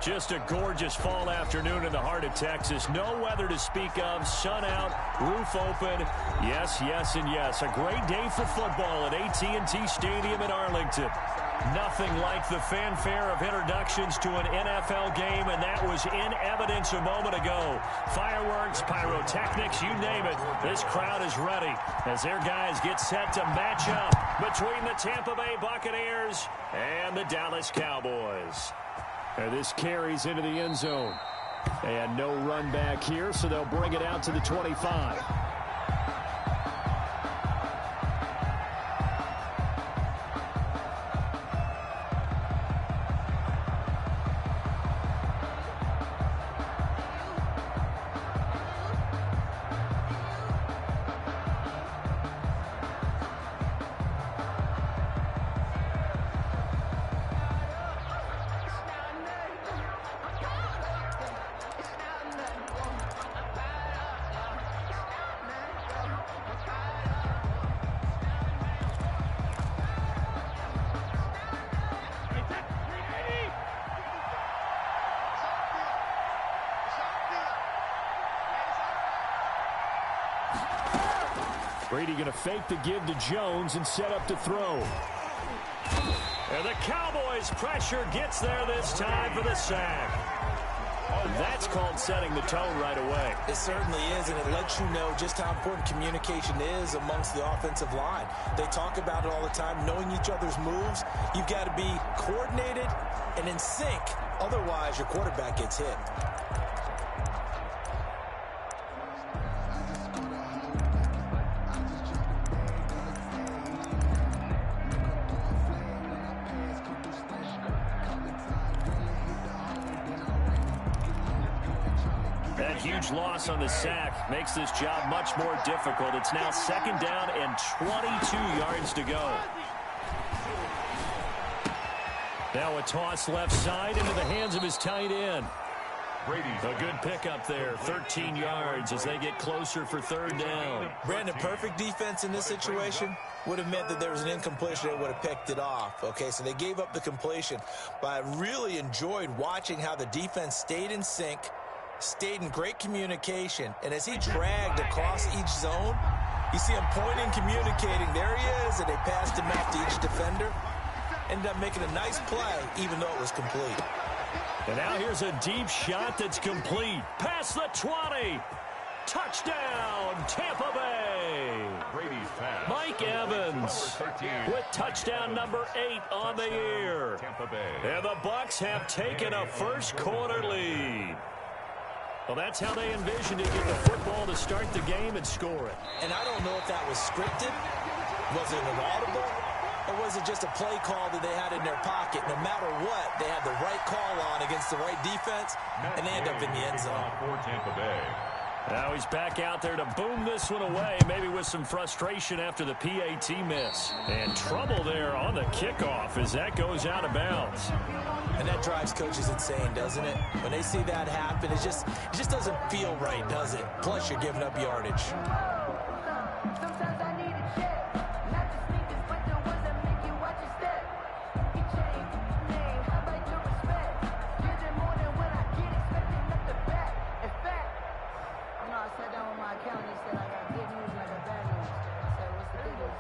Just a gorgeous fall afternoon in the heart of Texas. No weather to speak of. Sun out, roof open. Yes, yes, and yes. A great day for football at AT&T Stadium in Arlington. Nothing like the fanfare of introductions to an NFL game, and that was in evidence a moment ago. Fireworks, pyrotechnics, you name it. This crowd is ready as their guys get set to match up between the Tampa Bay Buccaneers and the Dallas Cowboys. And this carries into the end zone. And no run back here, so they'll bring it out to the 25. Brady going to fake the give to Jones and set up to throw. And the Cowboys' pressure gets there this time for the sack. That's called setting the tone right away. It certainly is, and it lets you know just how important communication is amongst the offensive line. They talk about it all the time, knowing each other's moves. You've got to be coordinated and in sync. Otherwise, your quarterback gets hit. Huge loss on the sack makes this job much more difficult. It's now second down and 22 yards to go. Now a toss left side into the hands of his tight end. A good pickup there, 13 yards as they get closer for third down. Brandon, perfect defense in this situation would have meant that there was an incompletion. They would have picked it off. Okay, so they gave up the completion. But I really enjoyed watching how the defense stayed in sync, stayed in great communication, and as he dragged across each zone, you see him pointing, communicating. There he is, and they passed him out to each defender. Ended up making a nice play, even though it was complete. And now here's a deep shot that's complete. Past the 20. Touchdown, Tampa Bay. Brady's pass. Mike Evans with touchdown number 8 on the year. Tampa Bay. And the Bucs have taken a first quarter lead. Well, that's how they envisioned it, get the football to start the game and score it. And I don't know if that was scripted, was it an audible, or was it just a play call that they had in their pocket? No matter what, they had the right call on against the right defense, and they end up in the end zone. For Tampa Bay. Now he's back out there to boom this one away, maybe with some frustration after the PAT miss. And trouble there on the kickoff as that goes out of bounds. And that drives coaches insane, doesn't it? When they see that happen, it just doesn't feel right, does it? Plus, you're giving up yardage.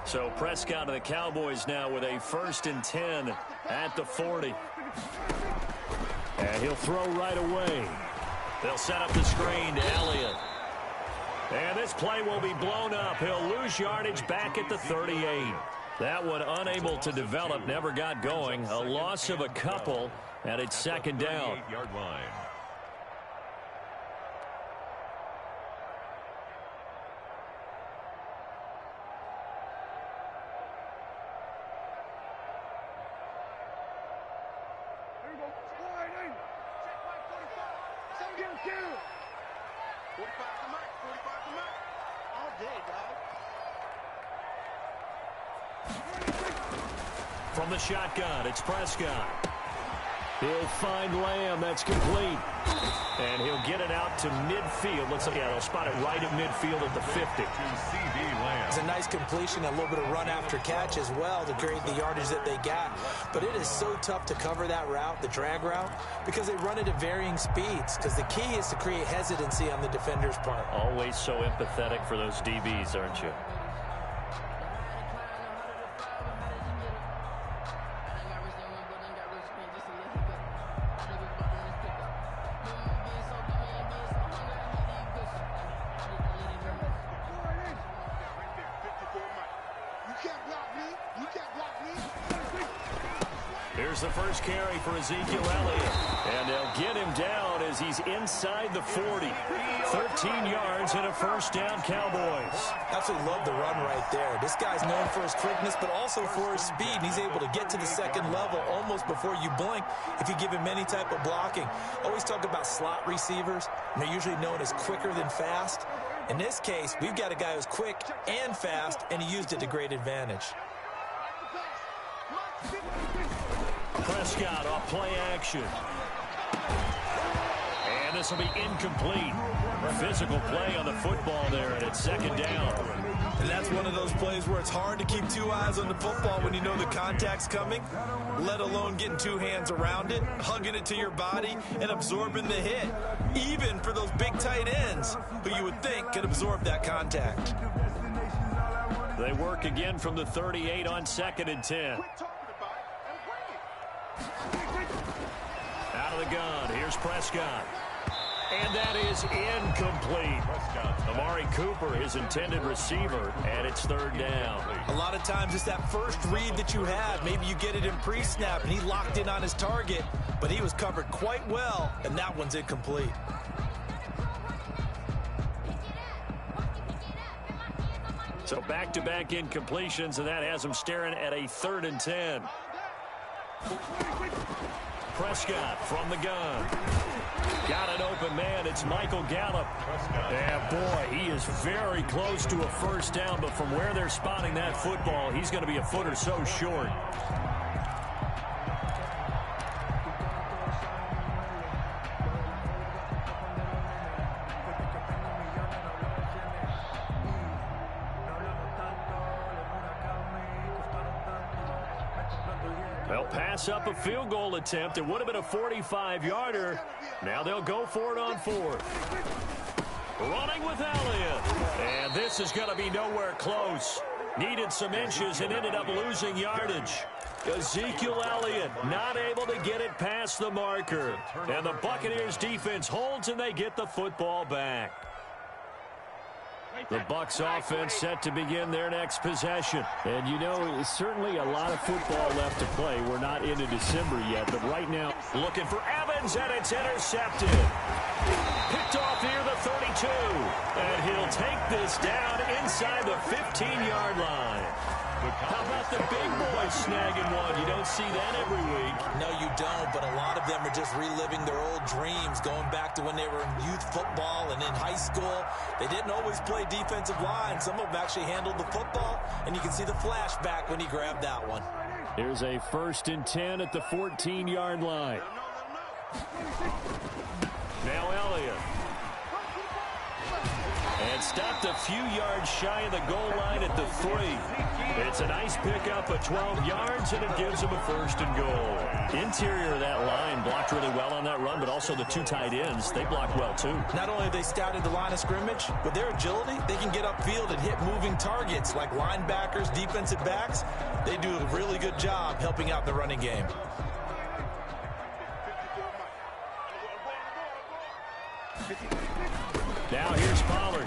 So Prescott of the Cowboys now with a 1st and 10 at the 40. And he'll throw right away. They'll set up the screen to Elliott. And this play will be blown up. He'll lose yardage back at the 38. That one unable to develop, never got going. A loss of a couple, and it's second down. 38-yard line. From the shotgun, it's Prescott. He'll find Lamb. That's complete. And he'll get it out to midfield. Let's look at it. They'll spot it right at midfield at the 50. It's a nice completion, a little bit of run after catch as well to create the yardage that they got. But it is so tough to cover that route, the drag route, because they run it at varying speeds. Because the key is to create hesitancy on the defender's part. Always so empathetic for those DBs, aren't you? Here's the first carry for Ezekiel Elliott. And they'll get him down as he's inside the 40. 13 yards and a first down, Cowboys. Absolutely love the run right there. This guy's known for his quickness, but also for his speed. And he's able to get to the second level almost before you blink if you give him any type of blocking. Always talk about slot receivers, and they're usually known as quicker than fast. In this case, we've got a guy who's quick and fast, and he used it to great advantage. Prescott off play action. And this will be incomplete. Physical play on the football there, and it's second down. And that's one of those plays where it's hard to keep two eyes on the football when you know the contact's coming, let alone getting two hands around it, hugging it to your body, and absorbing the hit, even for those big tight ends who you would think could absorb that contact. They work again from the 38 on 2nd and 10. Out of the gun, here's Prescott. And that is incomplete. Amari Cooper, his intended receiver, and it's third down. A lot of times it's that first read that you have. Maybe you get it in pre-snap, and he locked in on his target, but he was covered quite well, and that one's incomplete. So back-to-back incompletions, and that has him staring at a 3rd and 10. Prescott from the gun. Got an open man. It's Michael Gallup. Yeah, boy, he is very close to a first down, but from where they're spotting that football, he's going to be a foot or so short. They'll pass up a field goal attempt. It would have been a 45-yarder. Now they'll go for it on 4th. Running with Elliott. And this is going to be nowhere close. Needed some inches and ended up losing yardage. Ezekiel Elliott not able to get it past the marker. And the Buccaneers defense holds and they get the football back. The Bucs offense set to begin their next possession. And, you know, certainly a lot of football left to play. We're not into December yet, but right now looking for Evans, and it's intercepted. Picked off near the 32. And he'll take this down inside the 15-yard line. How about the big boys snagging one? You don't see that every week. No, you don't, but a lot of them are just reliving their old dreams, going back to when they were in youth football and in high school. They didn't always play defensive line. Some of them actually handled the football, and you can see the flashback when he grabbed that one. Here's a 1st and 10 at the 14-yard line. Now Elliott. And stopped a few yards shy of the goal line at the 3. It's a nice pickup of 12 yards, and it gives them a 1st and goal. Interior of that line blocked really well on that run, but also the 2 tight ends, they blocked well too. Not only have they scouted the line of scrimmage, with their agility, they can get upfield and hit moving targets like linebackers, defensive backs. They do a really good job helping out the running game. Now here's Pollard.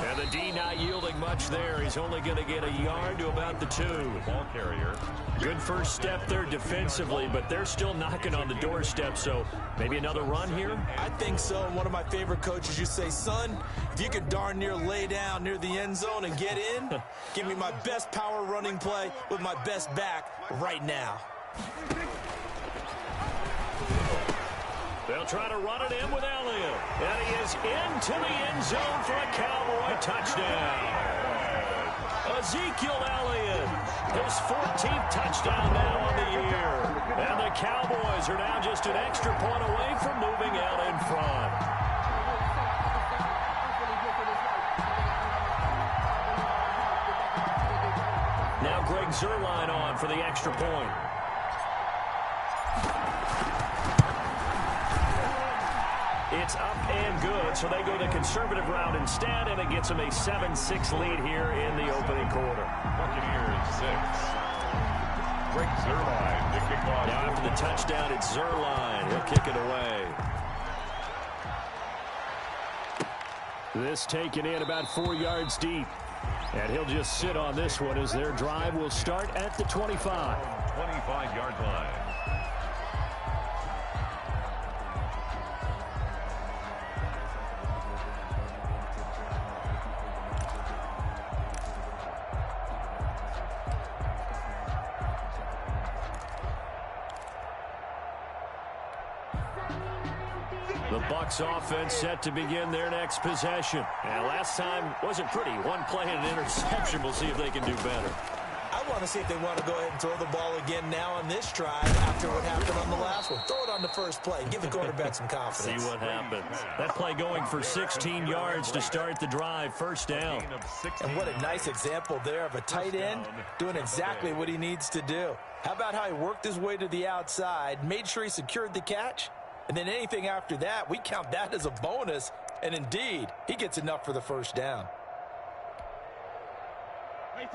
And the D not yielding much there. He's only going to get a yard to about the 2. Ball carrier. Good first step there defensively, but they're still knocking on the doorstep, so maybe another run here? I think so. And one of my favorite coaches used to say, son, if you could darn near lay down near the end zone and get in, give me my best power running play with my best back right now. They'll try to run it in with Elliott. And he is into the end zone for a Cowboy touchdown. Ezekiel Elliott His 14th touchdown now on the year. And the Cowboys are now just an extra point away from moving out in front. Now Greg Zuerlein on for the extra point. It's up and good, so they go the conservative route instead, and it gets them a 7-6 lead here in the opening quarter. Buccaneers 6. Greg Zuerlein to kick off. Now after the touchdown, it's Zuerlein. He'll kick it away. This taken in about 4 yards deep. And he'll just sit on this one as their drive will start at the 25. 25-yard line. The Bucs offense set to begin their next possession. And last time wasn't pretty. One play and an interception. We'll see if they can do better. I want to see if they want to go ahead and throw the ball again now on this drive after what happened on the last one. Throw it on the first play. Give the quarterback some confidence. See what happens. That play going for 16 yards to start the drive. First down. And what a nice example there of a tight end doing exactly what he needs to do. How about how he worked his way to the outside, made sure he secured the catch, and then anything after that, we count that as a bonus. And indeed, he gets enough for the first down.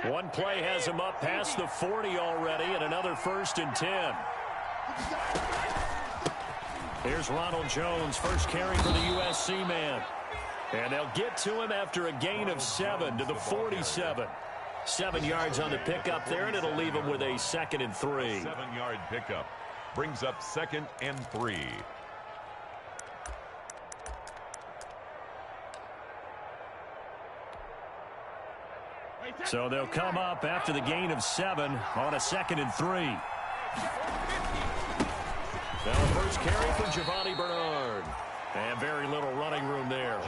One play has him up past the 40 already, and another 1st and 10. Here's Ronald Jones, first carry for the USC man. And they'll get to him after a gain of 7 to the 47. 7 yards on the pickup there, and it'll leave him with a 2nd and 3. 7-yard pickup brings up 2nd and 3. So they'll come up after the gain of 7 on a 2nd and 3. Now the first carry for Giovanni Bernard. And very little running room there.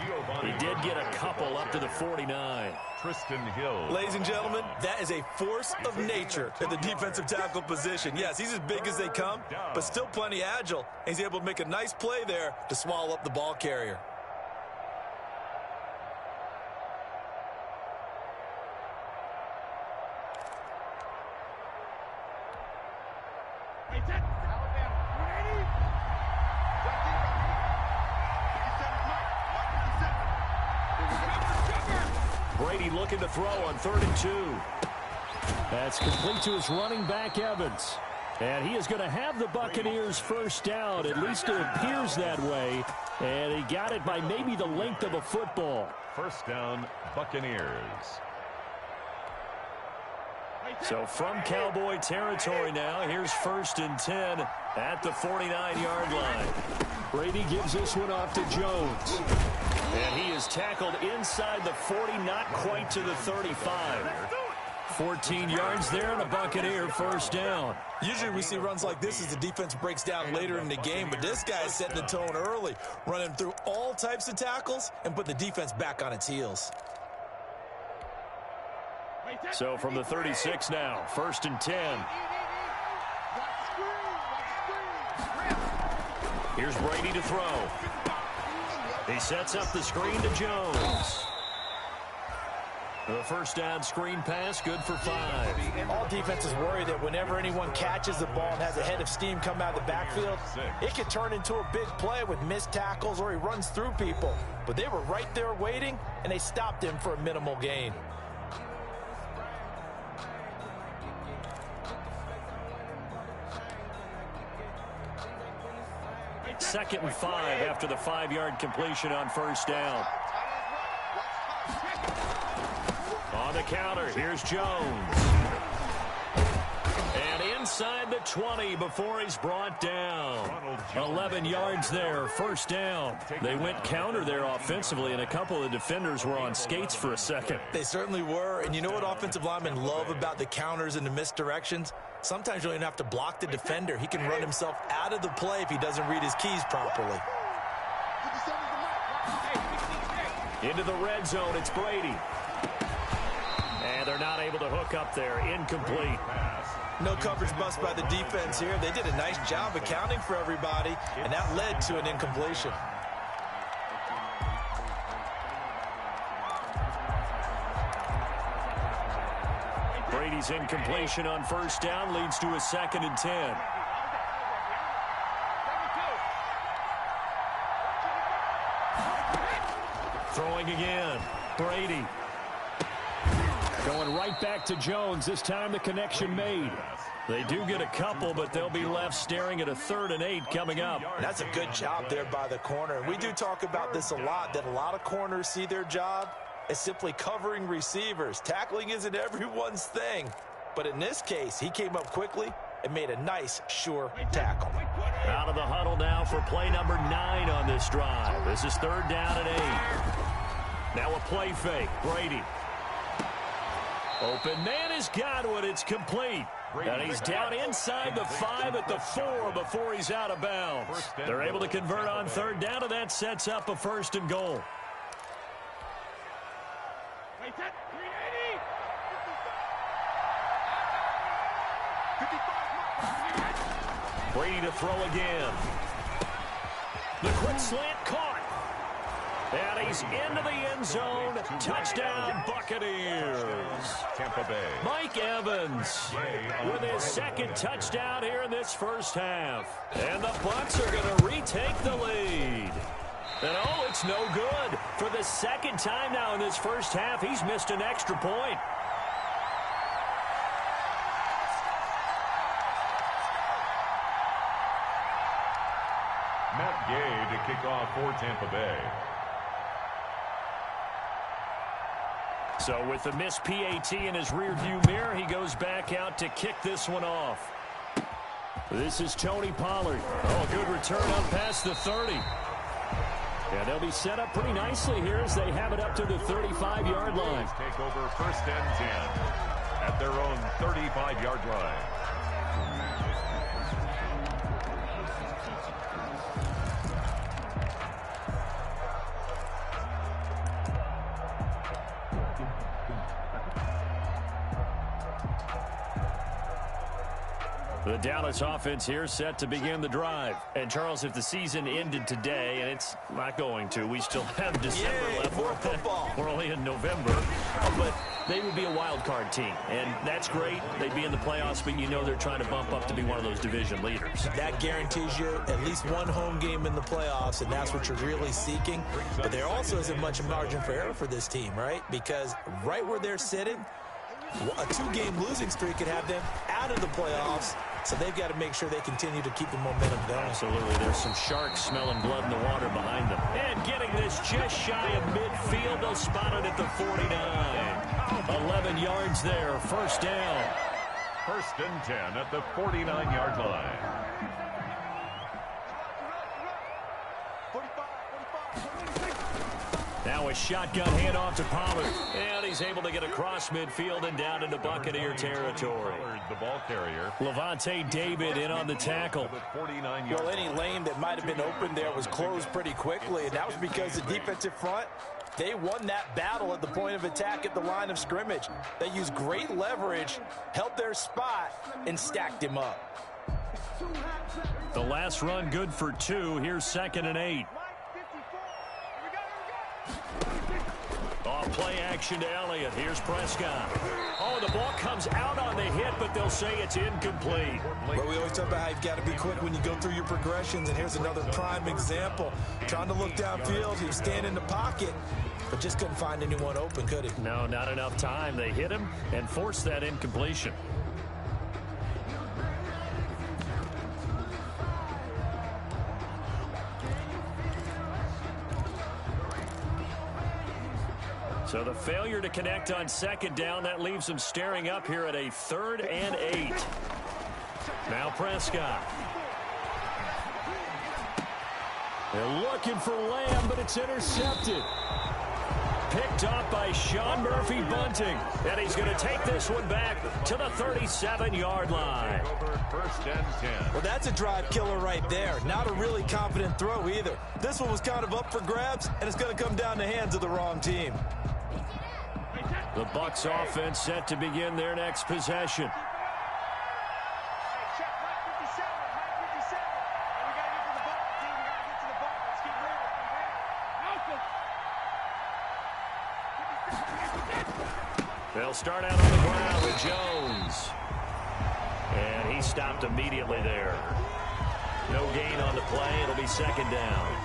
He did get a couple up to the 49. Tristan Hill. Ladies and gentlemen, that is a force of nature at the defensive tackle position. Yes, he's as big as they come, but still plenty agile. He's able to make a nice play there to swallow up the ball carrier. Brady looking to throw on 3rd and 2. That's complete to his running back, Evans. And he is going to have the Buccaneers first down. At least it appears that way. And he got it by maybe the length of a football. First down, Buccaneers. So from Cowboy territory now, here's 1st and 10 at the 49-yard line. Brady gives this one off to Jones. And he is tackled inside the 40, not quite to the 35. 14 yards there, and a Buccaneer first down. Usually we see runs like this as the defense breaks down later in the game, but this guy is setting the tone early, running through all types of tackles and put the defense back on its heels. So from the 36 now, 1st and 10. Here's Brady to throw. He sets up the screen to Jones. The first down screen pass, good for 5. All defenses worry that whenever anyone catches the ball and has a head of steam come out of the backfield, it can turn into a big play with missed tackles or he runs through people. But they were right there waiting, and they stopped him for a minimal gain. Second and 5 after the 5-yard completion on first down. On the counter, here's Jones. And inside the 20 before he's brought down. 11 yards there, first down. They went counter there offensively, and a couple of the defenders were on skates for a second. They certainly were, and you know what offensive linemen love about the counters and the misdirections? Sometimes you don't even have to block the defender. He can run himself out of the play if he doesn't read his keys properly. Into the red zone, it's Brady. And they're not able to hook up there. Incomplete. No coverage bust by the defense here. They did a nice job accounting for everybody, and that led to an incompletion. Brady's incompletion on first down leads to a 2nd and 10. Throwing again. Brady. Going right back to Jones. This time the connection made. They do get a couple, but they'll be left staring at a 3rd and 8 coming up. That's a good job there by the corner. And we do talk about this a lot, that a lot of corners see their job as simply covering receivers. Tackling isn't everyone's thing. But in this case, he came up quickly and made a nice, sure tackle. Out of the huddle now for play number 9 on this drive. This is 3rd down and 8. Now a play fake. Brady. Open man has got one. It's complete. And he's down inside the 5 at the 4 before he's out of bounds. They're able to convert on 3rd down, and that sets up a 1st and goal. Brady to throw again. The quick slant caught. And he's into the end zone. Touchdown, Buccaneers. Tampa Bay. Mike Evans with his 2nd touchdown here in this first half. And the Bucs are going to retake the lead. And oh, it's no good. For the 2nd time now in this first half, he's missed an extra point. Matt Gay to kick off for Tampa Bay. So with the missed PAT in his rearview mirror, he goes back out to kick this one off. This is Tony Pollard. Oh, a good return up past the 30. Yeah, they'll be set up pretty nicely here as they have it up to the 35-yard line. Take over 1st and 10 at their own 35-yard line. The Dallas offense here set to begin the drive. And, Charles, if the season ended today, and it's not going to, we still have December left. More football. We're only in November. But they would be a wild card team, and that's great. They'd be in the playoffs, but you know they're trying to bump up to be one of those division leaders. That guarantees you at least one home game in the playoffs, and that's what you're really seeking. But there also isn't much margin for error for this team, right? Because right where they're sitting, a 2-game losing streak could have them out of the playoffs. So they've got to make sure they continue to keep the momentum going. Absolutely. There's some sharks smelling blood in the water behind them. And getting this just shy of midfield. They'll spot it at the 49. 11 yards there. 1st down. 1st and 10 at the 49-yard line. Now a shotgun handoff to Pollard. And he's able to get across midfield and down into Buccaneer territory. The ball carrier. Levante David in on the tackle. Well, any lane that might have been open there was closed pretty quickly, and that was because the defensive front, they won that battle at the point of attack at the line of scrimmage. They used great leverage, held their spot, and stacked him up. The last run good for 2. Here's 2nd and 8. Off play action to Elliott. Here's Prescott. Oh, the ball comes out on the hit, but they'll say it's incomplete. Well, we always talk about how you've got to be quick when you go through your progressions, and here's another prime example. Trying to look downfield, he was standing in the pocket, but just couldn't find anyone open, could he? No, not enough time. They hit him and forced that incompletion. So the failure to connect on 2nd down, that leaves them staring up here at a 3rd and 8. Now Prescott. They're looking for Lamb, but it's intercepted. Picked up by Sean Murphy-Bunting. And he's going to take this one back to the 37-yard line. 1st and 10. Well, that's a drive killer right there. Not a really confident throw either. This one was kind of up for grabs, and it's going to come down the hands of the wrong team. The Bucs offense set to begin their next possession. They'll start out on the ground with Jones. And he stopped immediately there. No gain on the play. It'll be second down.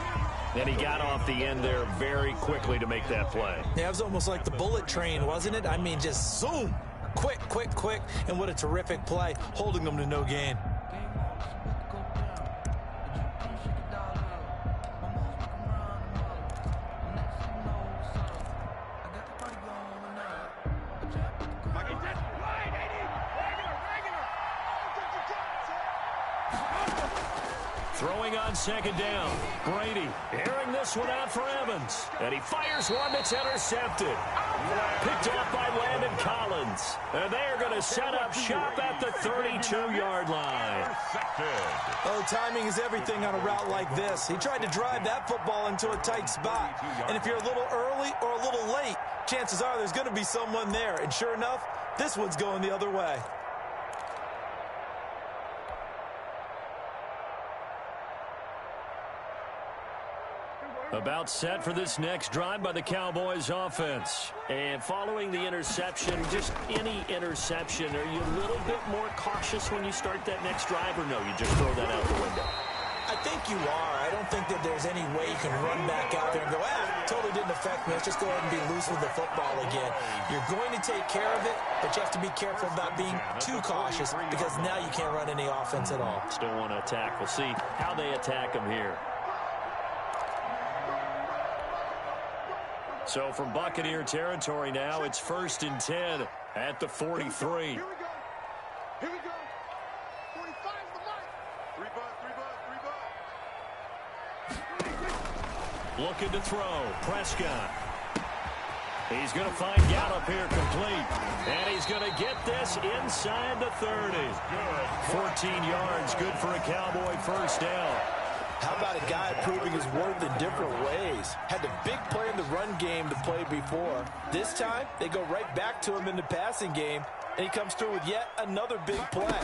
And he got off the end there very quickly to make that play. Yeah, it was almost like the bullet train, wasn't it? I mean, just zoom. Quick, quick, quick. And what a terrific play, holding them to no gain. Throwing on second down. Brady airing this one out for Evans. And he fires one that's intercepted. Picked off by Landon Collins. And they are going to set up shop at the 32-yard line. Oh, timing is everything on a route like this. He tried to drive that football into a tight spot. And if you're a little early or a little late, chances are there's going to be someone there. And sure enough, this one's going the other way. About set for this next drive by the Cowboys offense. And following the interception, just any interception, are you a little bit more cautious when you start that next drive, or no, you just throw that out the window? I think you are. I don't think that there's any way you can run back out there and go, totally didn't affect me. Let's just go ahead and be loose with the football again. You're going to take care of it, but you have to be careful about being too cautious because now you can't run any offense at all. Still want to attack. We'll see how they attack them here. So from Buccaneer territory now, it's 1st and 10 at the 43. Here we go. Here we go. 45's the mark. Three butt. Looking to throw. Prescott. He's going to find Gallup here complete. And he's going to get this inside the 30. 14 yards, good for a Cowboy first down. How about a guy proving his worth in different ways? Had the big play in the run game to play before. This time, they go right back to him in the passing game, and he comes through with yet another big play.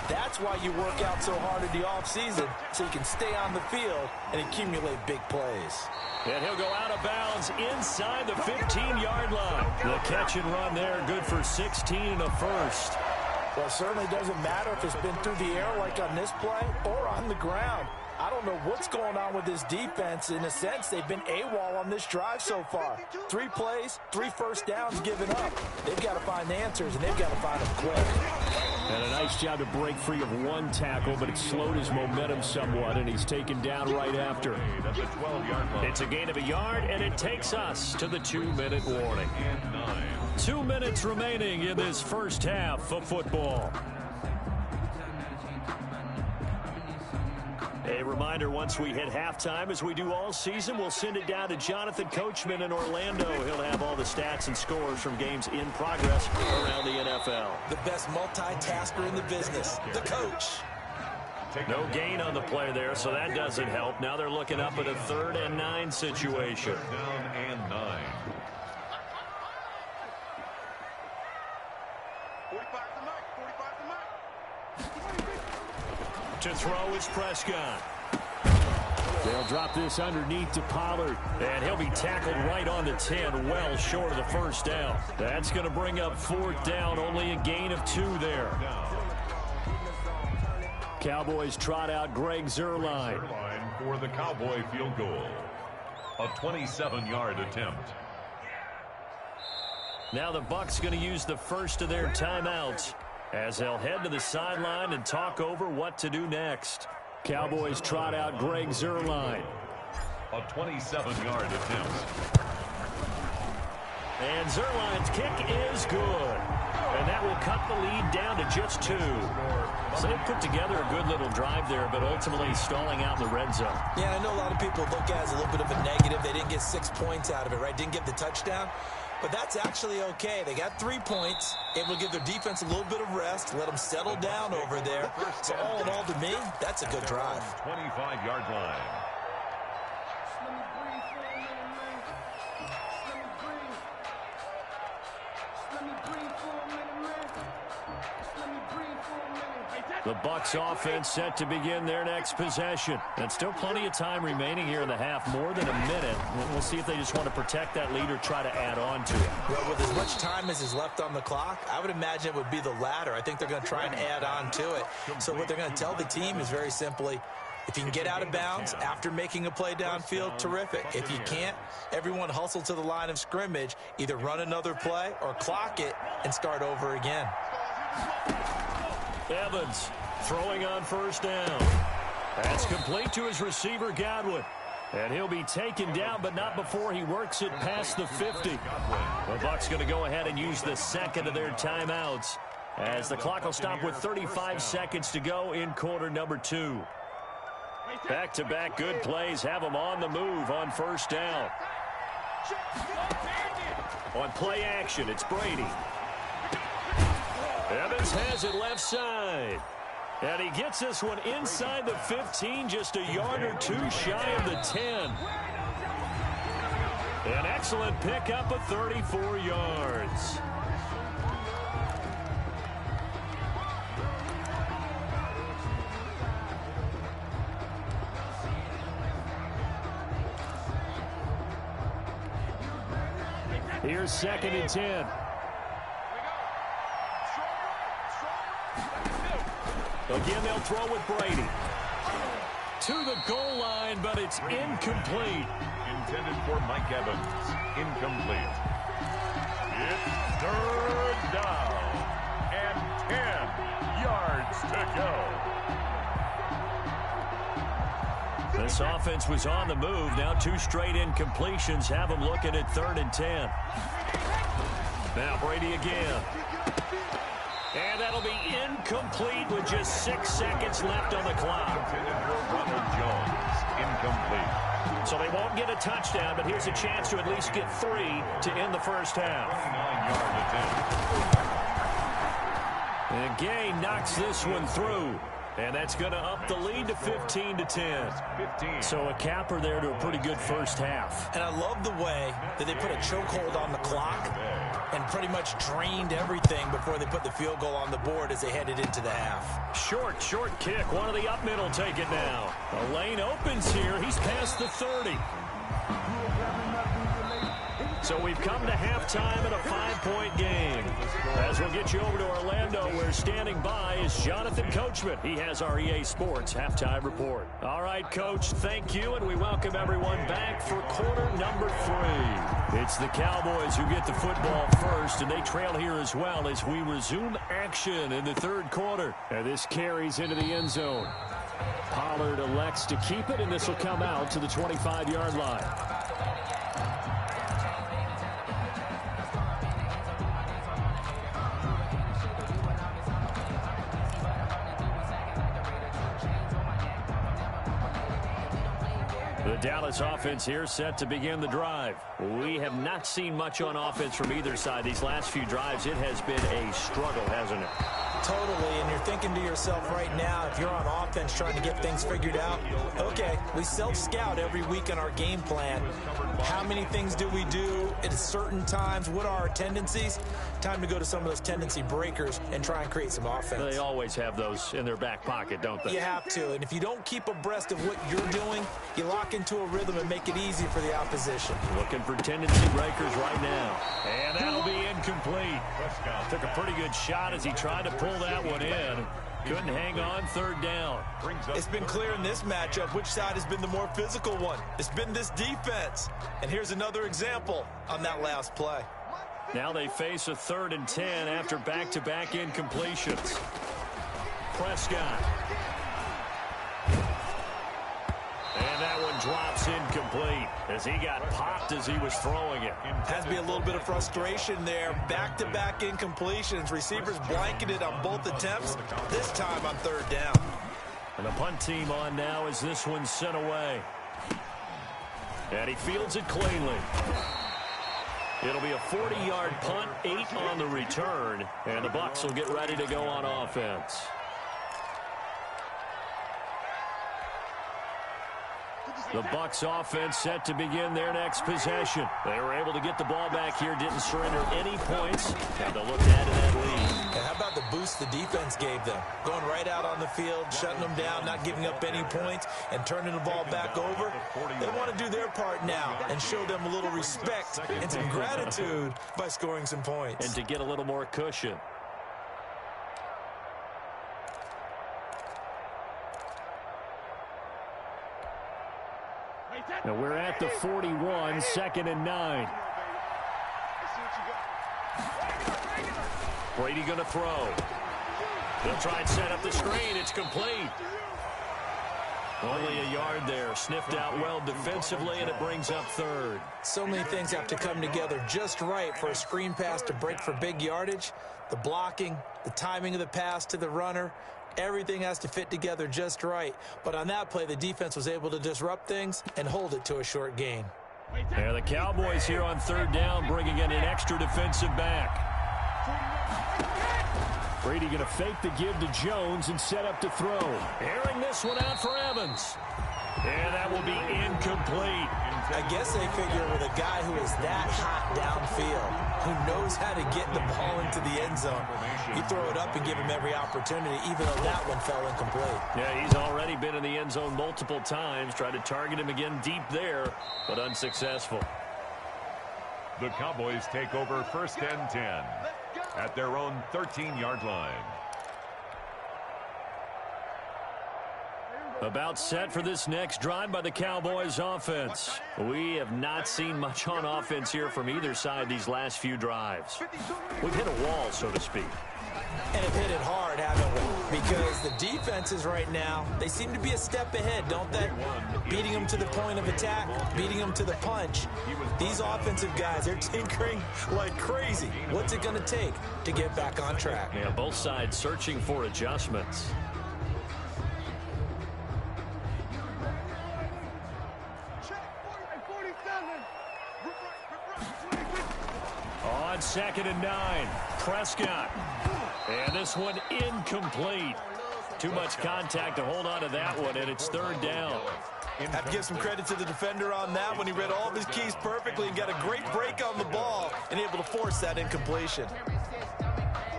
That's why you work out so hard in the offseason, so you can stay on the field and accumulate big plays. And he'll go out of bounds inside the 15-yard line. The catch and run there, good for 16 and a first. Well, it certainly doesn't matter if it's been through the air like on this play or on the ground. I don't know what's going on with this defense. In a sense, they've been AWOL on this drive so far. 3 plays, 3 first downs given up. They've got to find answers, and they've got to find them quick. And a nice job to break free of one tackle, but it slowed his momentum somewhat, and he's taken down right after. It's a gain of a yard, and it takes us to the 2-minute warning. 2 minutes remaining in this first half of football. A reminder, once we hit halftime, as we do all season, we'll send it down to Jonathan Coachman in Orlando. He'll have all the stats and scores from games in progress around the NFL. The best multitasker in the business, the coach. No gain on the play there, so that doesn't help. Now they're looking up at a 3rd and 9 situation. Down and 9. 45's the mark. 45's the mark. To throw is Prescott. They'll drop this underneath to Pollard, and he'll be tackled right on the 10, well short of the first down. That's going to bring up 4th down, only a gain of 2 there. Cowboys trot out Greg Zuerlein. Zuerlein for the Cowboy field goal. A 27-yard attempt. Now the Bucs going to use the first of their timeouts as they'll head to the sideline and talk over what to do next. Cowboys trot out Greg Zuerlein. A 27-yard attempt. And Zuerlein's kick is good. And that will cut the lead down to just 2. So they put together a good little drive there, but ultimately stalling out in the red zone. Yeah, I know a lot of people look at it as a little bit of a negative. They didn't get 6 points out of it, right? Didn't get the touchdown. But that's actually okay. They got 3 points. Able to give their defense a little bit of rest, let them settle down over there. So all in all, to me, that's a good drive. 25-yard line. The Bucs offense set to begin their next possession. And still plenty of time remaining here in the half, more than a minute. We'll see if they just want to protect that lead or try to add on to it. Well, with as much time as is left on the clock, I would imagine it would be the latter. I think they're going to try and add on to it. So what they're going to tell the team is very simply, if you can get out of bounds after making a play downfield, terrific. If you can't, everyone hustle to the line of scrimmage, either run another play or clock it and start over again. Evans throwing on first down. That's complete to his receiver, Godwin. And he'll be taken down, but not before he works it past the 50. The Bucs going to go ahead and use the second of their timeouts, as the clock will stop with 35 seconds to go in quarter number 2. Back-to-back good plays have them on the move on first down. On play action, it's Brady. Evans has it left side. And he gets this one inside the 15, just a yard or two shy of the 10. An excellent pickup of 34 yards. Here's 2nd and 10. Again, they'll throw with Brady. To the goal line, but it's incomplete. Intended for Mike Evans. Incomplete. It's 3rd down and 10 yards to go. This offense was on the move. Now 2 straight incompletions have them looking at 3rd and 10. Now Brady again. And that'll be incomplete with just 6 seconds left on the clock. Intended for Ronald Jones. Incomplete. So they won't get a touchdown, but here's a chance to at least get 3 to end the first half. 29-yard attempt. And Gay knocks this one through. And that's going to up the lead to 15-10. So a capper there to a pretty good first half. And I love the way that they put a chokehold on the clock and pretty much drained everything before they put the field goal on the board as they headed into the half. Short kick. One of the up middle take it now. The lane opens here. He's past the 30. So we've come to halftime in a 5-point game. As we'll get you over to Orlando, where standing by is Jonathan Coachman. He has our EA Sports halftime report. All right, Coach, thank you, and we welcome everyone back for quarter number 3. It's the Cowboys who get the football first, and they trail here as well as we resume action in the 3rd quarter. And this carries into the end zone. Pollard elects to keep it, and this will come out to the 25-yard line. The Dallas offense here set to begin the drive. We have not seen much on offense from either side. These last few drives, it has been a struggle, hasn't it? Totally, and you're thinking to yourself right now, if you're on offense trying to get things figured out, okay, we self-scout every week in our game plan. How many things do we do at certain times? What are our tendencies? Time to go to some of those tendency breakers and try and create some offense. They always have those in their back pocket, don't they? You have to, and if you don't keep abreast of what you're doing, you lock into a rhythm and make it easy for the opposition. Looking for tendency breakers right now. And that'll be incomplete. Took a pretty good shot as he tried to pull that one in. Couldn't hang on 3rd down. It's been clear in this matchup which side has been the more physical one. It's been this defense. And here's another example on that last play. Now they face a 3rd and 10 after back-to-back incompletions. Prescott. And that one drops incomplete as he got popped as he was throwing it. Has to be a little bit of frustration there. Back-to-back incompletions. Receivers blanketed on both attempts, this time on 3rd down. And the punt team on now as this one's sent away. And he fields it cleanly. It'll be a 40-yard punt, 8 on the return, and the Bucs will get ready to go on offense. The Bucs offense set to begin their next possession. They were able to get the ball back here, didn't surrender any points, and they'll look to add to that lead. And how about the boost the defense gave them? Going right out on the field, shutting them down, not giving up any points, and turning the ball back over. They want to do their part now and show them a little respect and some gratitude by scoring some points. And to get a little more cushion. Now we're at the 41, 2nd and 9. Brady going to throw. They'll try and set up the screen. It's complete. Only a yard there. Sniffed out well defensively, and it brings up 3rd. So many things have to come together just right for a screen pass to break for big yardage. The blocking, the timing of the pass to the runner, everything has to fit together just right. But on that play, the defense was able to disrupt things and hold it to a short gain. Yeah, the Cowboys here on 3rd down, bringing in an extra defensive back. Brady going to fake the give to Jones and set up to throw. Airing this one out for Evans. And that will be incomplete. I guess they figure with a guy who is that hot downfield, who knows how to get the ball into the end zone, you throw it up and give him every opportunity, even though that one fell incomplete. Yeah, he's already been in the end zone multiple times. Tried to target him again deep there, but unsuccessful. The Cowboys take over 1st and 10 at their own 13-yard line. About set for this next drive by the Cowboys offense. We have not seen much on offense here from either side these last few drives. We've hit a wall, so to speak. And have hit it hard, haven't we? Because the defenses right now, they seem to be a step ahead, don't they? Beating them to the point of attack, beating them to the punch. These offensive guys, they're tinkering like crazy. What's it going to take to get back on track? Yeah, both sides searching for adjustments. On 2nd and 9, Prescott. And this one incomplete. Too much contact to hold on to that one, and it's 3rd down. Have to give some credit to the defender on that when he read all of his keys perfectly and got a great break on the ball and able to force that incompletion.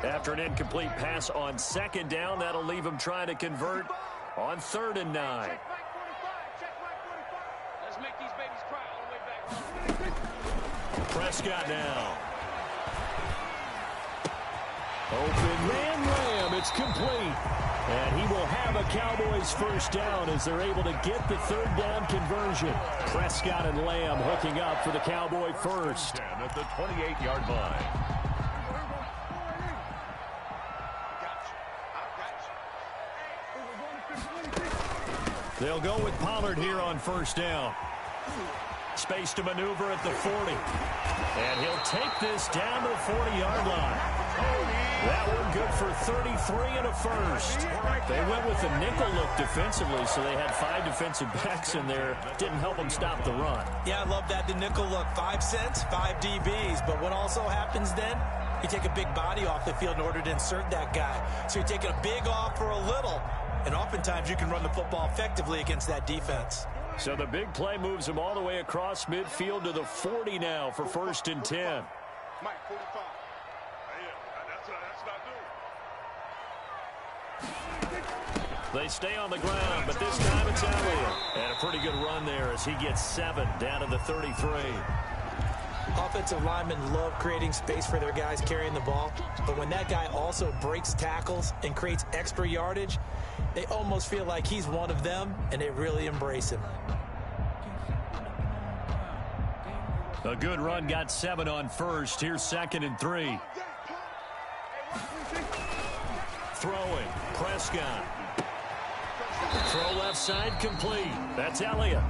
After an incomplete pass on 2nd down, that'll leave him trying to convert on 3rd and 9. Let's make these babies cry all the way back. Prescott now. Open man Lamb. It's complete. And he will have a Cowboys 1st down as they're able to get the 3rd down conversion. Prescott and Lamb hooking up for the Cowboy 1st. At the 28-yard line. They'll go with Pollard here on 1st down. Space to maneuver at the 40. And he'll take this down to the 40-yard line. That one good for 33 and a 1st. They went with the nickel look defensively, so they had 5 defensive backs in there. Didn't help them stop the run. Yeah, I love that, the nickel look. 5 cents, 5 DBs. But what also happens then, you take a big body off the field in order to insert that guy. So you're taking a big off for a little. And oftentimes you can run the football effectively against that defense. So the big play moves him all the way across midfield to the 40 now for 1st and 10. Mike, 45. They stay on the ground, but this time it's Elliott. And a pretty good run there as he gets 7 down to the 33. Offensive linemen love creating space for their guys carrying the ball, but when that guy also breaks tackles and creates extra yardage, they almost feel like he's one of them, and they really embrace him. A good run, got 7 on 1st. Here's 2nd and 3. Throwing, Prescott. Throw left side complete. That's Elliott.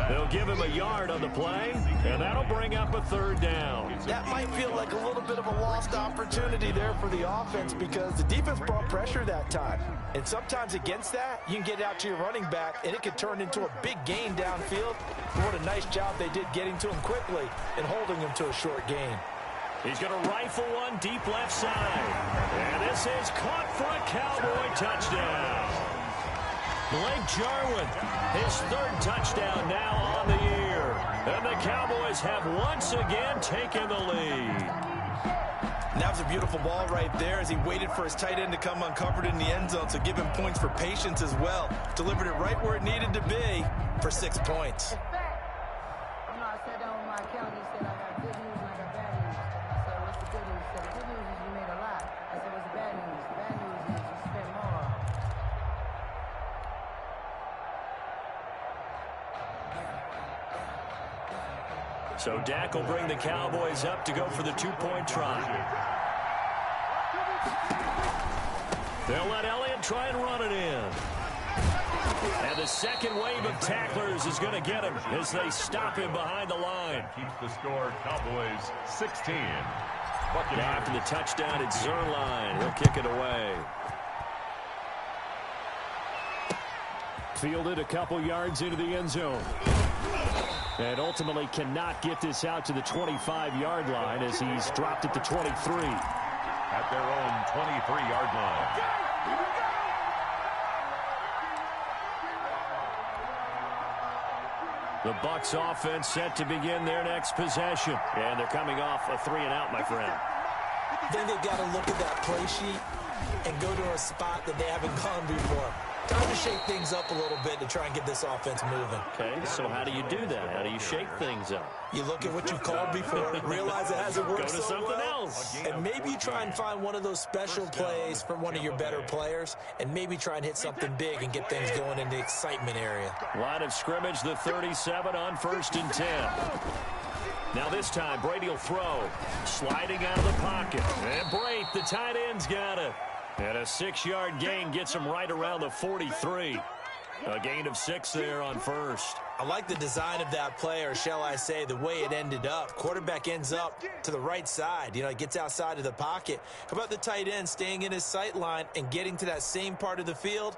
They'll give him a yard on the play, and that'll bring up a 3rd down. That might feel like a little bit of a lost opportunity there for the offense because the defense brought pressure that time. And sometimes against that, you can get out to your running back, and it could turn into a big gain downfield. But what a nice job they did getting to him quickly and holding him to a short gain. He's going to rifle one deep left side. And this is caught for a Cowboy touchdown. Blake Jarwin, his third touchdown now on the year. And the Cowboys have once again taken the lead. And that was a beautiful ball right there as he waited for his tight end to come uncovered in the end zone, so give him points for patience as well. Delivered it right where it needed to be for 6 points. I sat down with my accountant. He said, I got good news and I got bad news. I said, what's the good news? He said, the good news is you made a lot. I said, what's the bad news? The bad news is you spent more. So Dak will bring the Cowboys up to go for the two-point try. They'll let Elliott try and run it in. And the second wave of tacklers is going to get him as they stop him behind the line. Keeps the score, Cowboys 16. Now after the touchdown, it's Zerline. He'll kick it away. Fielded a couple yards into the end zone. And ultimately cannot get this out to the 25-yard line as he's dropped at the 23. At their own 23-yard line. The Bucs offense set to begin their next possession. And they're coming off a 3-and-out, my friend. Then they've got to look at that play sheet and go to a spot that they haven't gone before. Time to shake things up a little bit to try and get this offense moving. Okay, so how do you do that? How do you shake things up? You look at what you've called before, realize it hasn't worked Go to so something well, else. and maybe you try and find one of those special plays from one of your better players, and maybe try and hit something big and get things going in the excitement area. Line of scrimmage, the 37 on 1st and 10. Now this time, Brady will throw. Sliding out of the pocket. And Brate, the tight end's got it. And a 6-yard gain gets him right around the 43. A gain of 6 there on first. I like the design of that play, or shall I say the way it ended up. Quarterback ends up to the right side. You know, he gets outside of the pocket. How about the tight end staying in his sight line and getting to that same part of the field,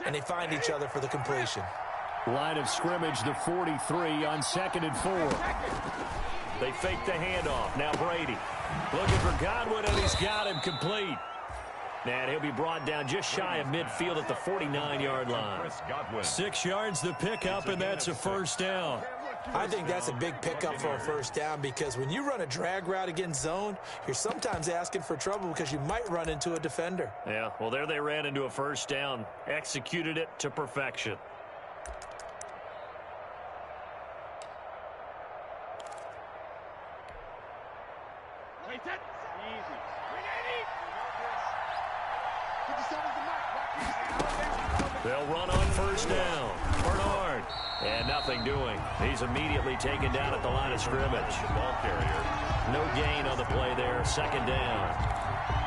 and they find each other for the completion. Line of scrimmage, the 43 on 2nd and 4. They fake the handoff. Now Brady looking for Godwin, and he's got him complete. And he'll be brought down just shy of midfield at the 49-yard line. 6 yards the pickup, and that's a first down. I think that's a big pickup for a first down, because when you run a drag route against zone, you're sometimes asking for trouble because you might run into a defender. Yeah, well, there they ran into a first down. Executed it to perfection. They'll run on first down. Bernard. And nothing doing. He's immediately taken down at the line of scrimmage. Ball carrier. No gain on the play there. 2nd down.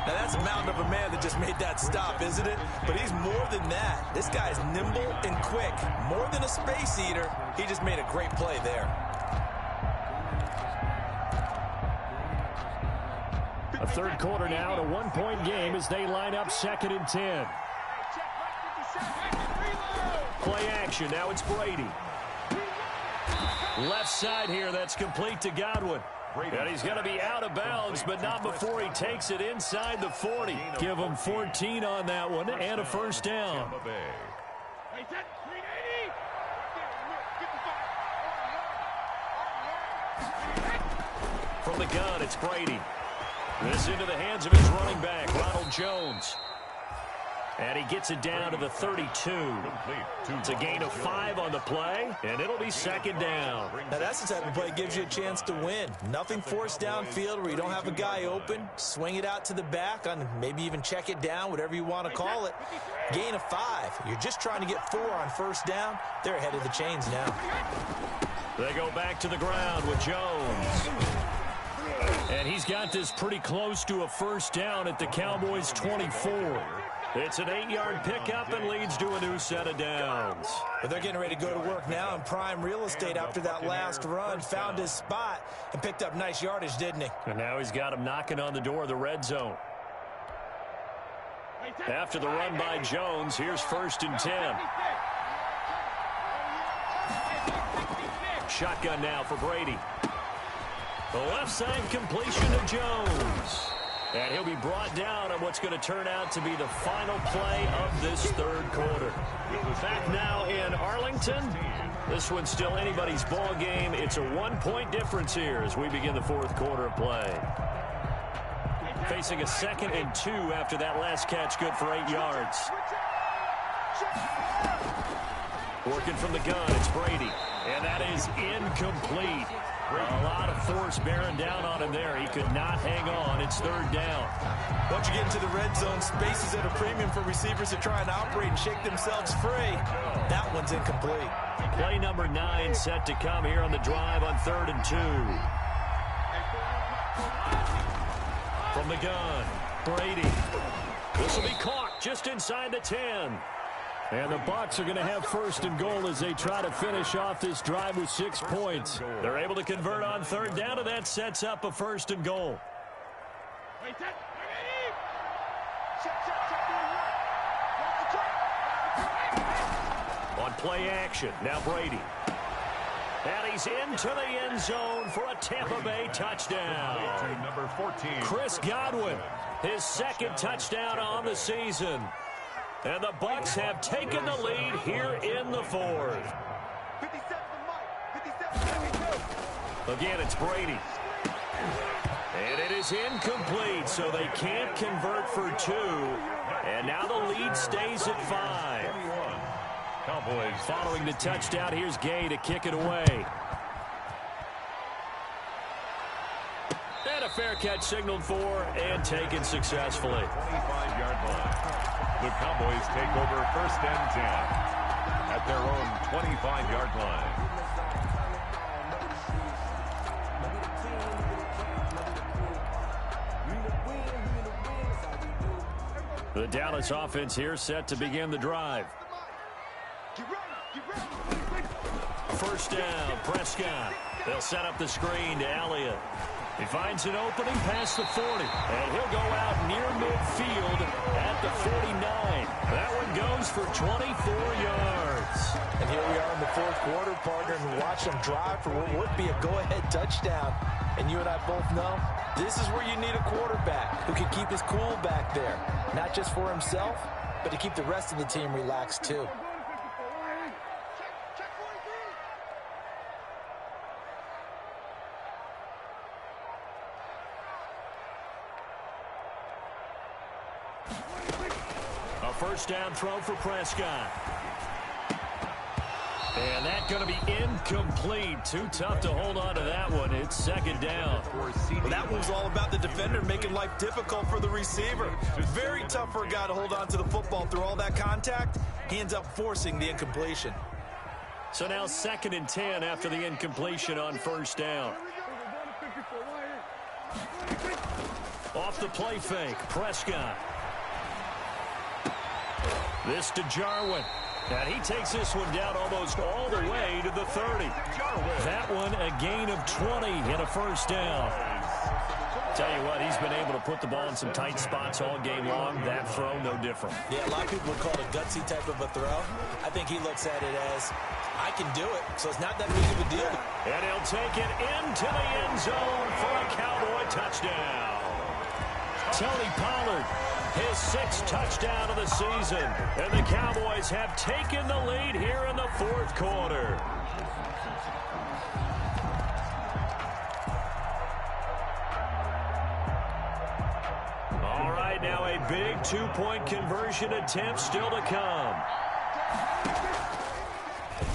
Now that's a mountain of a man that just made that stop, isn't it? But he's more than that. This guy's nimble and quick. More than a space eater. He just made a great play there. A third quarter now, and a 1-point game as they line up 2nd and 10. Play action. Now it's Brady. Left side here. That's complete to Godwin. And he's going to be out of bounds, but not before he takes it inside the 40. Give him 14 on that one and a first down. From the gun, it's Brady. This into the hands of his running back, Ronald Jones. And he gets it down to the 32. It's a gain of 5 on the play, and it'll be 2nd down. Now that's the type of play that gives you a chance to win. Nothing forced downfield where you don't have a guy open. Swing it out to the back, on maybe even check it down, whatever you want to call it. Gain of 5. You're just trying to get 4 on first down. They're ahead of the chains now. They go back to the ground with Jones. And he's got this pretty close to a first down at the Cowboys' 24. It's an 8-yard pickup and leads to a new set of downs. But they're getting ready to go to work now in prime real estate after that last run. Found his spot and picked up nice yardage, didn't he? And now he's got him knocking on the door of the red zone. After the run by Jones, here's 1st and 10. Shotgun now for Brady. The left side completion to Jones. And he'll be brought down on what's going to turn out to be the final play of this third quarter. Back now in Arlington. This one's still anybody's ball game. It's a 1-point difference here as we begin the fourth quarter of play. Facing a 2nd and 2 after that last catch, good for 8 yards. Working from the gun, it's Brady. And that is incomplete. A lot of force bearing down on him there. He could not hang on. It's 3rd down. Once you get into the red zone, space is at a premium for receivers to try and operate and shake themselves free. That one's incomplete. Play number 9 set to come here on the drive on 3rd and 2. From the gun, Brady. This will be caught just inside the 10. And the Bucs are going to have 1st and goal as they try to finish off this drive with 6 points. They're able to convert on 3rd down, and that sets up a 1st and goal. On play action, now Brady. And he's into the end zone for a Tampa Bay touchdown. Number 14. Chris Godwin, his 2nd touchdown on the season. And the Bucs have taken the lead here in the 4th. Again, it's Brady. And it is incomplete, so they can't convert for 2. And now the lead stays at 5. Cowboys. Following the touchdown, here's Gay to kick it away. And a fair catch signaled for and taken successfully. 25-yard line. The Cowboys take over 1st and 10 at their own 25-yard line. The Dallas offense here set to begin the drive. 1st down, Prescott. They'll set up the screen to Elliott. He finds an opening past the 40, and he'll go out near midfield at the 49. That one goes for 24 yards. And here we are in the 4th quarter, partner, and watch them drive for what would be a go-ahead touchdown. And you and I both know this is where you need a quarterback who can keep his cool back there, not just for himself, but to keep the rest of the team relaxed too. A 1st down throw for Prescott. And that's going to be incomplete. Too tough to hold on to that one. It's 2nd down. Well, that one's all about the defender making life difficult for the receiver. Very tough for a guy to hold on to the football through all that contact. He ends up forcing the incompletion. So now 2nd and 10 after the incompletion on 1st down. Off the play fake, Prescott. This to Jarwin. And he takes this one down almost all the way to the 30. That one a gain of 20 and a 1st down. Tell you what, he's been able to put the ball in some tight spots all game long. That throw, no different. Yeah, a lot of people would call it a gutsy type of a throw. I think he looks at it as, I can do it, so it's not that big of a deal. And he'll take it into the end zone for a Cowboy touchdown. Tony Pollard, his 6th touchdown of the season. And the Cowboys have taken the lead here in the 4th quarter. All right, now a big 2-point conversion attempt still to come.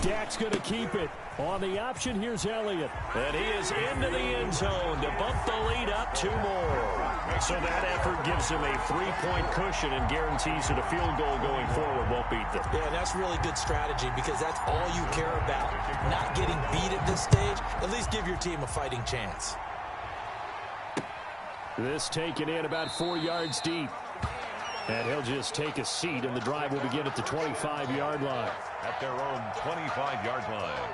Dak's going to keep it. On the option, here's Elliott. And he is into the end zone to bump the lead up 2 more. So that effort gives him a 3-point cushion and guarantees that a field goal going forward won't beat them. Yeah, that's really good strategy because that's all you care about. Not getting beat at this stage. At least give your team a fighting chance. This taken in about 4 yards deep. And he'll just take a seat, and the drive will begin at the 25-yard line. At their own 25-yard line.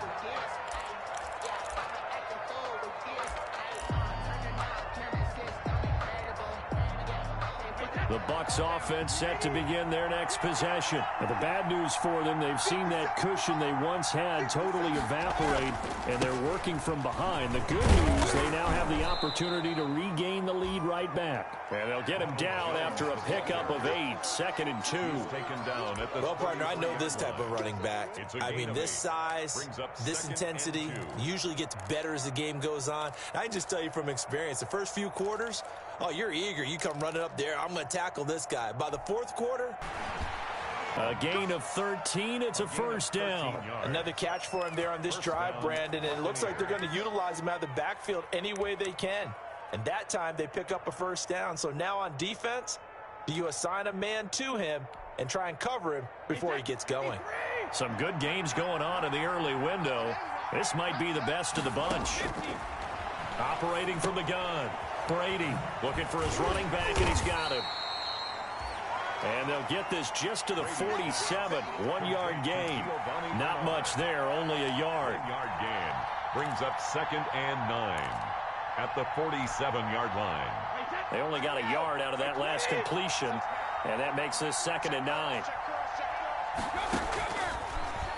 The Bucs offense set to begin their next possession. Now, the bad news for them, they've seen that cushion they once had totally evaporate, and they're working from behind. The good news, they now have the opportunity to regain the lead right back. And they'll get him down after a pickup of 8, 2nd and 2. Taken down at the well, partner, I know this type of running back. I mean, this size, this intensity usually gets better as the game goes on. I can just tell you from experience, the first few quarters, oh, you're eager. You come running up there. I'm going to tackle this guy. By the fourth quarter, a gain of 13. It's a first down. Another catch for him there on this drive, Brandon. And it looks like they're going to utilize him out of the backfield any way they can. And that time they pick up a first down. So now on defense, do you assign a man to him and try and cover him before he gets going? Some good games going on in the early window. This might be the best of the bunch. Operating from the gun. Brady looking for his running back, and he's got him. And they'll get this just to the 47. 1-yard gain. Not much there, only a yard. 1-yard gain brings up 2nd and 9 at the 47-yard line. They only got a yard out of that last completion, and that makes this 2nd and 9.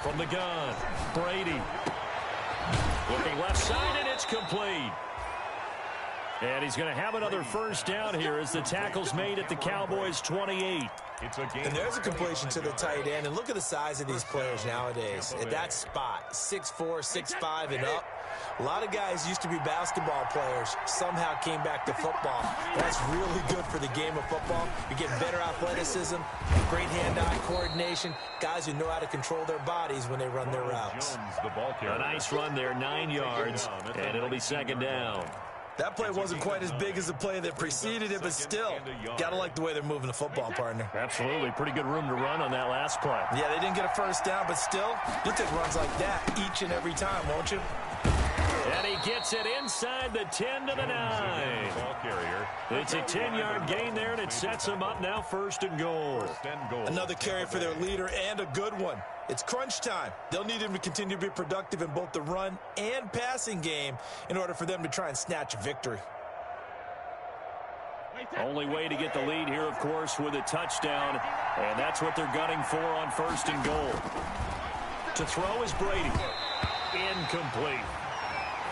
From the gun, Brady. Looking left side, and it's complete. And he's going to have another first down here as the tackle's made at the Cowboys' 28. And there's a completion to the tight end. And look at the size of these players nowadays. At that spot, 6'4", 6'5", and up. A lot of guys used to be basketball players, somehow came back to football. That's really good for the game of football. You're getting better athleticism, great hand-eye coordination, guys who know how to control their bodies when they run their routes. A nice run there, 9 yards, and it'll be 2nd down. That play wasn't quite as big as the play that preceded it, but still, got to like the way they're moving the football, partner. Absolutely. Pretty good room to run on that last play. Yeah, they didn't get a first down, but still, you'll take runs like that each and every time, won't you? And he gets it inside the 10 to the 9. It's a 10-yard gain there, and it sets him up now 1st and goal. Another carry for their leader, and a good one. It's crunch time. They'll need him to continue to be productive in both the run and passing game in order for them to try and snatch a victory. Only way to get the lead here, of course, with a touchdown, and that's what they're gunning for on 1st and goal. To throw is Brady. Incomplete.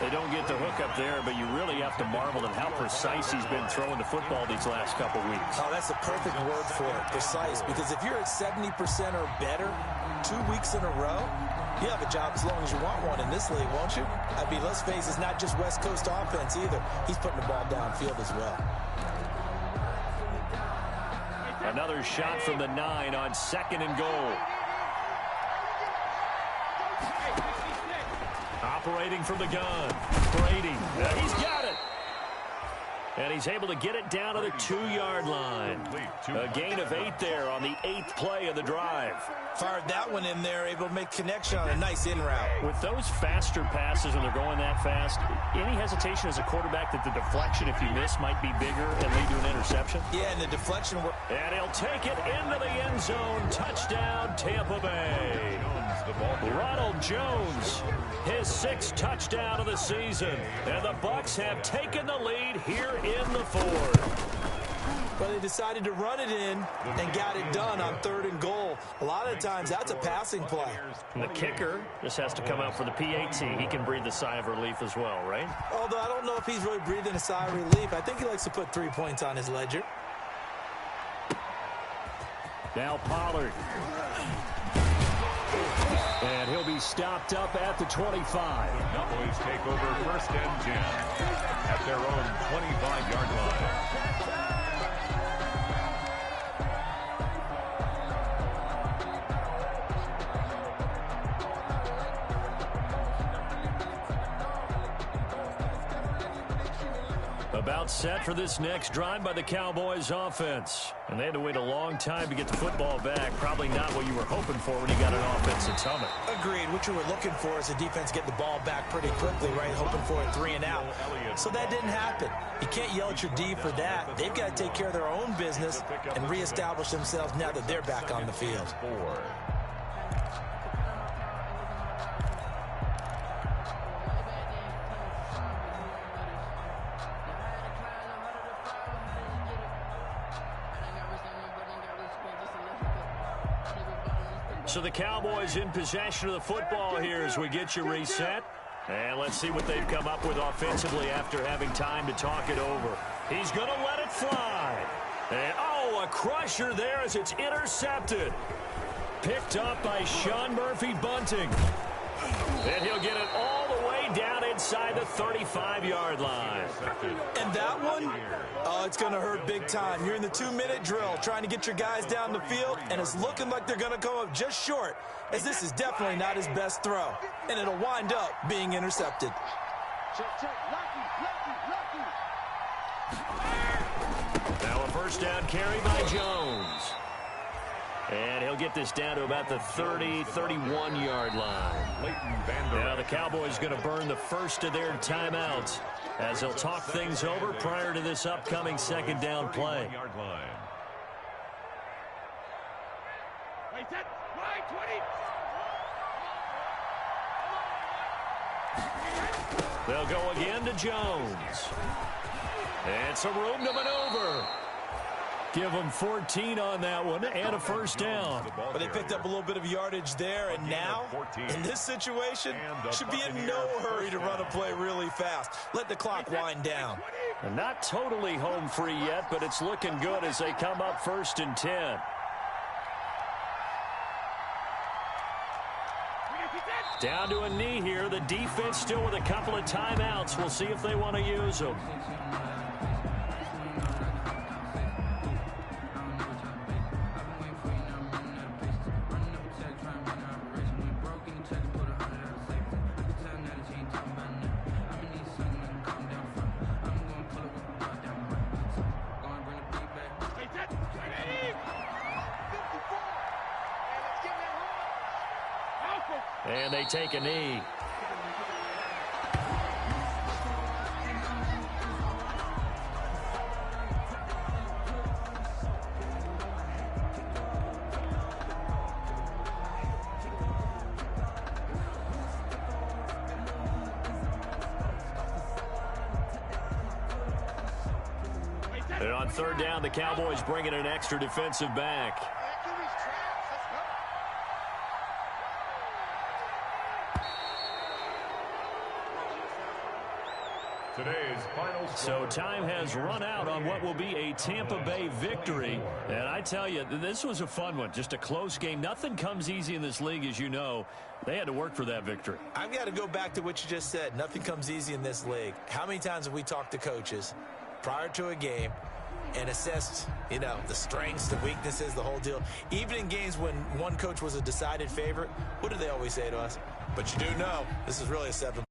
They don't get the hook up there, but you really have to marvel at how precise he's been throwing the football these last couple weeks. Oh, that's the perfect word for it, precise, because if you're at 70% or better 2 weeks in a row, you have a job as long as you want one in this league, won't you? I mean, let's face it, it's not just West Coast offense either. He's putting the ball downfield as well. Another shot from the 9 on 2nd and goal. Operating from the gun, Brady. He's got it. And he's able to get it down to the 2-yard line. A gain of 8 there on the 8th play of the drive. Fired that one in there, able to make connection on a nice in route. With those faster passes when they're going that fast, any hesitation as a quarterback that the deflection, if you miss, might be bigger and lead to an interception? Yeah, and the deflection. And he'll take it into the end zone. Touchdown, Tampa Bay. Ronald Jones, his 6th touchdown of the season. And the Bucs have taken the lead here in the 4th. Well, they decided to run it in and got it done on 3rd and goal. A lot of times, that's a passing play. And the kicker just has to come out for the PAT. He can breathe a sigh of relief as well, right? Although I don't know if he's really breathing a sigh of relief. I think he likes to put 3 points on his ledger. Now Pollard. And he'll be stopped up at the 25. Cowboys take over 1st and 10 at their own 25-yard line. About set for this next drive by the Cowboys offense. And they had to wait a long time to get the football back. Probably not what you were hoping for when you got an offense that's humming. Agreed. What you were looking for is the defense get the ball back pretty quickly, right? Hoping for a 3 and out. So that didn't happen. You can't yell at your D for that. They've got to take care of their own business and reestablish themselves now that they're back on the field. So the Cowboys in possession of the football here as we get you reset. And let's see what they've come up with offensively after having time to talk it over. He's going to let it fly. And, oh, a crusher there as it's intercepted. Picked up by Sean Murphy-Bunting. And he'll get it all the way down inside the 35-yard line. And that one, oh, it's going to hurt big time. You're in the 2-minute drill trying to get your guys down the field, and it's looking like they're going to come up just short, as this is definitely not his best throw. And it'll wind up being intercepted. Now a first down carry by Jones. And he'll get this down to about the 30, 31-yard line. Now the Cowboys going to burn the first of their timeouts as they'll talk things over prior to this upcoming second down play. They'll go again to Jones. And some room to maneuver. Give them 14 on that one and a first down. But they picked up a little bit of yardage there, and now, in this situation, should be in no hurry to run a play really fast. Let the clock wind down. And not totally home free yet, but it's looking good as they come up 1st and 10. Down to a knee here. The defense still with a couple of timeouts. We'll see if they want to use them. And they take a knee. And on 3rd down, the Cowboys bring in an extra defensive back. So time has run out on what will be a Tampa Bay victory. And I tell you, this was a fun one. Just a close game. Nothing comes easy in this league, as you know. They had to work for that victory. I've got to go back to what you just said. Nothing comes easy in this league. How many times have we talked to coaches prior to a game and assessed, you know, the strengths, the weaknesses, the whole deal? Even in games when one coach was a decided favorite, what do they always say to us? But you do know this is really a 7